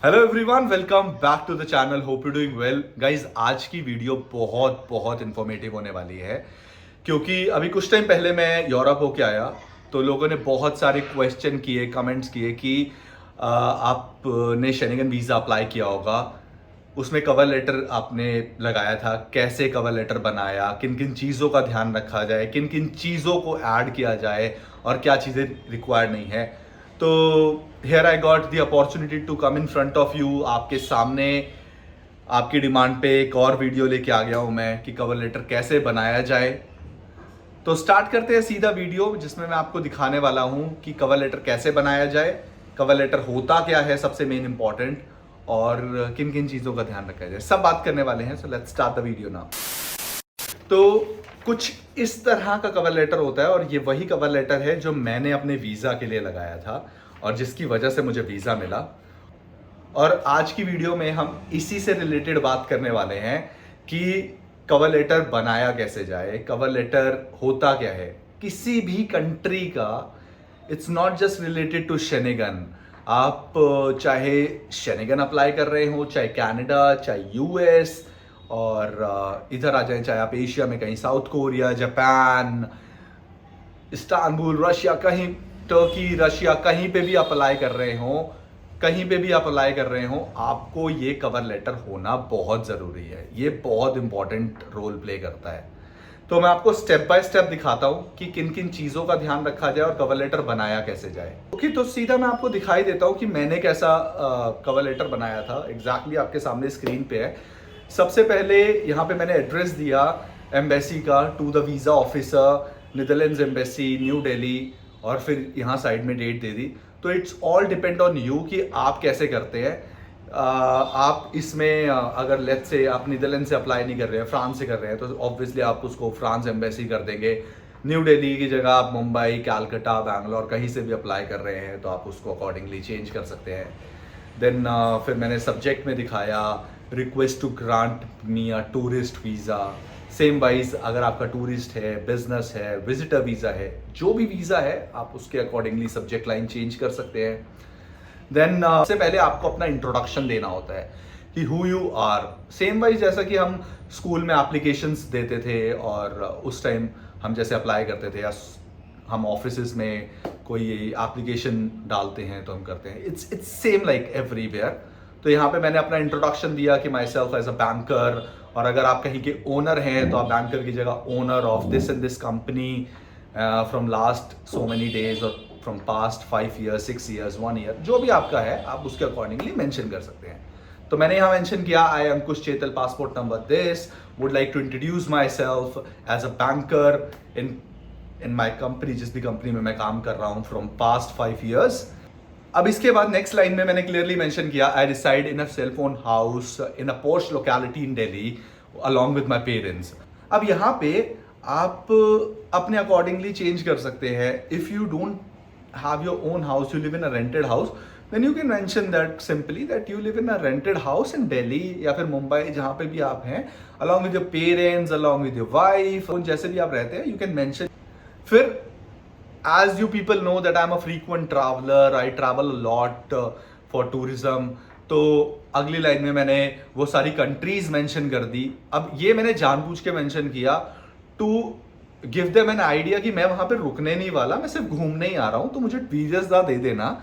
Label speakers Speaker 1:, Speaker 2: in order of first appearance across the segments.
Speaker 1: Hello everyone, welcome back to the channel. Hope you doing well guys. आज की video बहुत बहुत informative होने वाली है क्योंकि अभी कुछ टाइम पहले मैं यूरोप होके आया तो लोगों ने बहुत सारे क्वेश्चन किए, कमेंट्स किए कि आपने शेंगेन वीज़ा अप्लाई किया होगा, उसमें कवर लेटर आपने लगाया था, कैसे कवर लेटर बनाया, किन किन चीज़ों का ध्यान रखा जाए, किन किन चीज़ों को ऐड किया जाए और क्या चीज़ें रिक्वायर्ड नहीं है। तो here I got the opportunity to come in front of you, आपके सामने आपकी डिमांड पे एक और वीडियो लेके आ गया हूँ मैं कि कवर लेटर कैसे बनाया जाए। तो स्टार्ट करते हैं सीधा वीडियो जिसमें मैं आपको दिखाने वाला हूँ कि कवर लेटर कैसे बनाया जाए, कवर लेटर होता क्या है सबसे मेन इंपॉर्टेंट, और किन किन चीज़ों का ध्यान रखा जाए, सब बात करने वाले हैं। So let's start the video now. तो कुछ इस तरह का कवर लेटर होता है और ये वही कवर लेटर है जो मैंने अपने वीज़ा के लिए लगाया था और जिसकी वजह से मुझे वीज़ा मिला। और आज की वीडियो में हम इसी से रिलेटेड बात करने वाले हैं कि कवर लेटर बनाया कैसे जाए, कवर लेटर होता क्या है किसी भी कंट्री का। It's not just related to Schengen. आप चाहे शेनेगन अप्लाई कर रहे हो, चाहे कनाडा, चाहे यूएस, और इधर आ जाए, चाहे आप एशिया में कहीं south Korea, Japan, Istanbul, Russia, कहीं टर्की, रशिया, कहीं पे भी अप्लाई कर रहे हो, कहीं पे भी आप अप्लाई कर रहे हो, आपको ये कवर लेटर होना बहुत ज़रूरी है। ये बहुत इंपॉर्टेंट रोल प्ले करता है। तो मैं आपको स्टेप बाय स्टेप दिखाता हूं कि किन किन चीज़ों का ध्यान रखा जाए और कवर लेटर बनाया कैसे जाए। ओके, तो सीधा मैं आपको दिखाई देता हूं कि मैंने कैसा कवर लेटर बनाया था। एग्जैक्टली आपके सामने स्क्रीन पे है। सबसे पहले यहाँ पे मैंने एड्रेस दिया एम्बेसी का, to the visa officer, Netherlands embassy, New Delhi, और फिर यहाँ साइड में डेट दे दी। तो it's all depend on you कि आप कैसे करते हैं। आप इसमें अगर लेट्स से आप नीदरलैंड से अप्लाई नहीं कर रहे हैं, फ्रांस से कर रहे हैं, तो ऑब्वियसली आप उसको फ्रांस एम्बेसी कर देंगे। न्यू दिल्ली की जगह आप मुंबई, कैलकाटा, बैंगलोर कहीं से भी अप्लाई कर रहे हैं तो आप उसको अकॉर्डिंगली चेंज कर सकते हैं। देन फिर मैंने सब्जेक्ट में दिखाया request to grant me a tourist visa. Same wise अगर आपका टूरिस्ट है, बिजनेस है, विजिटर वीज़ा है, जो भी वीज़ा है आप उसके अकॉर्डिंगली सब्जेक्ट लाइन चेंज कर सकते हैं। देन सबसे पहले आपको अपना इंट्रोडक्शन देना होता है कि who you are. Same wise जैसा कि हम स्कूल में एप्लीकेशंस देते थे और उस टाइम हम जैसे अप्लाई करते थे, या हम ऑफिस में कोई एप्लीकेशन डालते हैं तो हम करते हैं, इट्स सेम लाइक एवरीवेयर। तो यहाँ पे मैंने अपना इंट्रोडक्शन दिया कि myself as a banker, और अगर आप कहीं के ओनर हैं तो आप बैंकर की जगह owner of this and this company from last so many days, और from past 5 years, 6 years, 1 year, जो भी आपका है आप उसके अकॉर्डिंगली मेंशन कर सकते हैं। तो मैंने यहाँ मेंशन किया, I Ankush Chetal, passport number this, would like to introduce myself as a banker in my company, जिस भी कंपनी में मैं काम कर रहा हूँ फ्रॉम पास्ट 5 ईयर्स। अब इसके बाद नेक्स्ट लाइन में मैंने क्लियरली मेंशन किया, I reside in a self फोन house in a posh locality in Delhi along with my parents. अब यहाँ पे आप अपने अकॉर्डिंगली चेंज कर सकते हैं। If you don't have your own house, you live in a rented house, then you can mention that simply that you live in a rented house in Delhi या फिर मुंबई, जहाँ पे भी आप हैं, along with your parents, along with your wife, जैसे भी आप रहते हैं, you can mention। फिर as you people know that I'm a frequent traveler, I travel a lot for tourism, तो अगली लाइन में मैंने वो सारी कंट्रीज मेंशन कर दी। अब ये मैंने जानबूझ के मेंशन किया to give them an idea कि मैं वहां पे रुकने नहीं वाला, मैं सिर्फ घूमने ही आ रहा हूं, तो मुझे वीज़ा दे देना।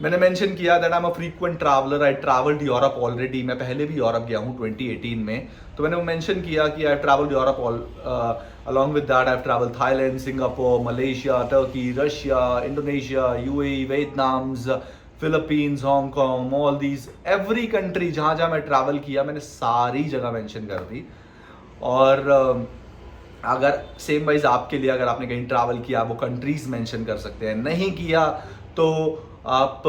Speaker 1: मैंने मेंशन किया that I am a frequent traveller, I travelled Europe already, मैं पहले भी यूरोप गया हूँ 2018 में। तो मैंने मेंशन किया कि I travelled Europe, along with that I've traveled Thailand, Singapore, Malaysia, Turkey, Russia, Indonesia, UAE, Vietnam, Philippines, Hong Kong, all these every country, जहाँ जहाँ मैं ट्रैवल किया मैंने सारी जगह मेंशन कर दी। और अगर सेम वाइज आपके लिए अगर आपने कहीं ट्रैवल किया वो कंट्रीज मेंशन कर सकते हैं, नहीं किया तो आप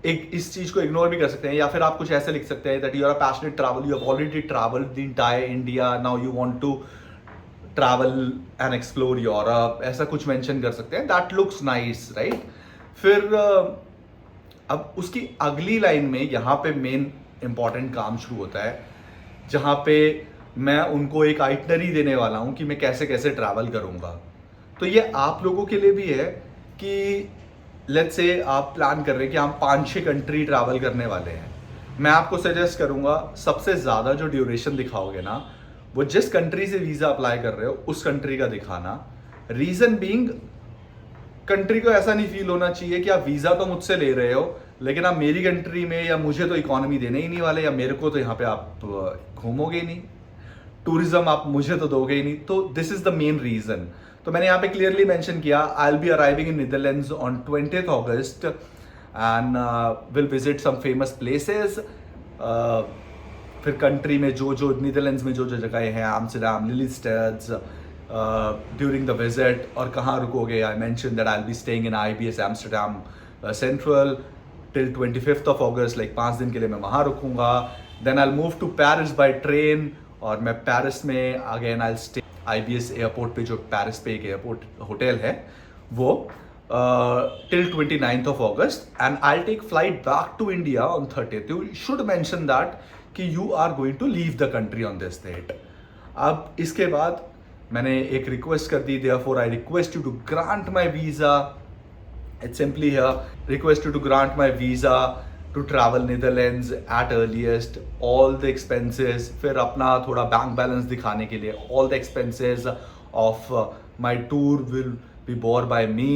Speaker 1: एक इस चीज को इग्नोर भी कर सकते हैं, या फिर आप कुछ ऐसे लिख सकते हैं that you are a passionate travel, you have already travelled the entire India, now you want to travel and explore Europe, ऐसा कुछ मेंशन कर सकते हैं। That looks nice, right. फिर अब उसकी अगली लाइन में यहाँ पे मेन इंपॉर्टेंट काम शुरू होता है, जहाँ पे मैं उनको एक आइटनरी देने वाला हूँ कि मैं कैसे कैसे ट्रैवल करूँगा। तो ये आप लोगों के लिए भी है कि लेट्स से आप प्लान कर रहे हैं कि हम 5-6 कंट्री ट्रैवल करने वाले हैं, मैं आपको सजेस्ट करूंगा सबसे ज़्यादा जो ड्यूरेशन दिखाओगे ना, वो जिस कंट्री से वीज़ा अप्लाई कर रहे हो उस कंट्री का दिखाना। रीज़न बीइंग, कंट्री को ऐसा नहीं फील होना चाहिए कि आप वीज़ा तो मुझसे ले रहे हो लेकिन आप मेरी कंट्री में, या मुझे तो इकोनॉमी देने ही नहीं वाले, या मेरे को तो यहाँ पे आप घूमोगे ही नहीं, टूरिज्म आप मुझे तो दोगे ही नहीं। तो this is the main reason. तो मैंने यहाँ पे क्लियरली मेंशन किया, I will be arriving in Netherlands on 20th August and will visit some famous places. फिर कंट्री में जो जो नीदरलैंड्स में जो जो जगह हैं, आम्स्टरडैम, लिलीस्टेड्स, ड्यूरिंग द विजिट, और कहाँ रुकोगे, I mention that I will be staying in IBS Amsterdam central till 25th August, like 5 दिन के लिए मैं वहाँ रुकूंगा। Then I move to Paris by train, और मैं पेरिस में again I stay IBS airport पे, जो पेरिस पे एक एयरपोर्ट होटल है वो, till 29th August, and I take flight back to India on 30th। You should mention that कि you are going to leave the country on this date. अब इसके बाद मैंने एक रिक्वेस्ट कर दी, therefore I request you to grant my visa. It's simply here, request you to grant my visa to travel Netherlands at earliest, all the expenses, फिर अपना थोड़ा बैंक बैलेंस दिखाने के लिए all the expenses of my tour will be bore by me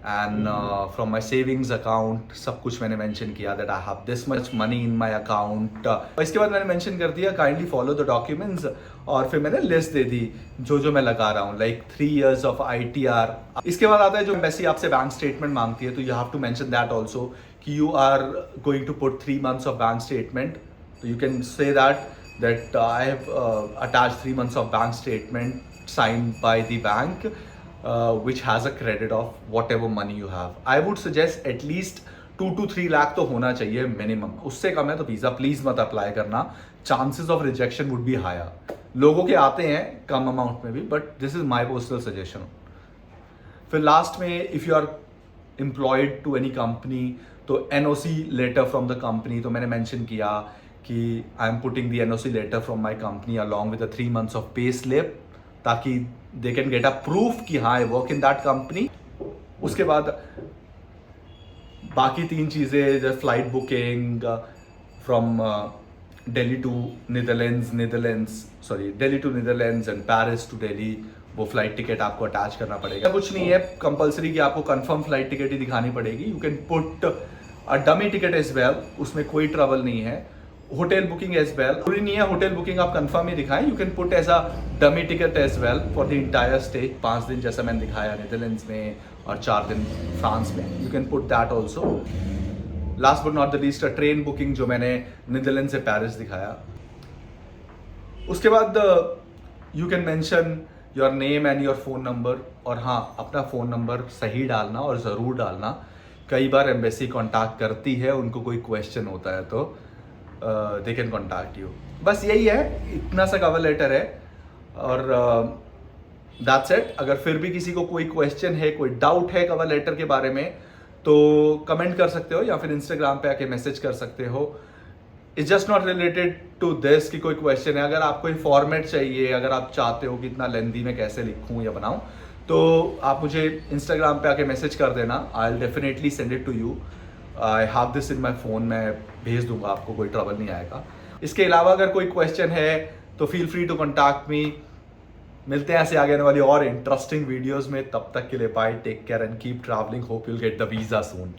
Speaker 1: and from my savings account, सब कुछ मैंने mention किया that I have this much money in my account। इसके बाद मैंने मेंशन कर दिया काइंडली फॉलो द डॉक्यूमेंट्स, और फिर मैंने लिस्ट दे दी जो जो मैं लगा रहा हूँ, लाइक 3 years of ITR। इसके बाद आता है जो एम्बेसी आपसे बैंक स्टेटमेंट मांगती है, तो you have to mention that also कि you are going to put 3 months of bank statement. तो you can say that I have attach 3 months of bank statement signed by the bank which has a credit of whatever money you have। I would suggest at least 2 to 3 lakh तो होना चाहिए minimum, उससे कम है तो visa please मत apply करना, chances of rejection would be higher. लोगों के आते हैं कम अमाउंट में भी, but this is my personal suggestion. फिर लास्ट में, if you are employed to any company, तो NOC letter from the company, तो मैंने मेंशन किया कि I am putting the NOC letter from my company along with 3 months of pay slip, ताकि they can get a proof कि हाँ I work in that company. उसके बाद बाकी 3 चीज़ें, जैसे flight booking from Delhi to Netherlands and Paris to Delhi, वो flight ticket आपको अटैच करना पड़ेगा। कुछ नहीं है कंपलसरी कि आपको कंफर्म फ्लाइट टिकट ही दिखानी पड़ेगी, you can put a dummy ticket as well, उसमें कोई ट्रबल नहीं है। होटल बुकिंग एज वेल, जरूरी नहीं है होटल बुकिंग आप कंफर्म ही दिखाएं, you can put as a dummy ticket as well for the entire stay, 5 दिन जैसा मैंने दिखाया नीदरलैंड्स में और 4 दिन फ्रांस में, you can put that also. Last but not the least, train booking जो मैंने नीदरलैंड से पेरिस दिखाया। उसके बाद you can mention your name and your phone number, और हाँ अपना फ़ोन नंबर सही डालना और ज़रूर डालना। कई बार एम्बेसी कॉन्टैक्ट करती है, उनको कोई क्वेश्चन होता है तो दे कैन कॉन्टैक्ट यू। बस यही है, इतना सा कवर लेटर है, और दैट्स इट। अगर फिर भी किसी को कोई क्वेश्चन है, कोई डाउट है कवर लेटर के बारे में, तो कमेंट कर सकते हो या फिर इंस्टाग्राम पे आके मैसेज कर सकते हो। It's just not related to this कि कोई क्वेश्चन है, अगर आपको फॉर्मेट चाहिए, अगर आप चाहते हो कि इतना लेंथी में कैसे लिखूं या बनाऊं, तो आप मुझे इंस्टाग्राम पे आके मैसेज कर देना, I will definitely send it to you. I have this in my phone, मैं भेज दूंगा आपको, कोई ट्रबल नहीं आएगा। इसके अलावा अगर कोई क्वेश्चन है तो feel free to contact me. मिलते हैं ऐसे आगे आने वाली और इंटरेस्टिंग वीडियोस में, तब तक के लिए bye, take care and keep travelling, hope you'll get the visa soon.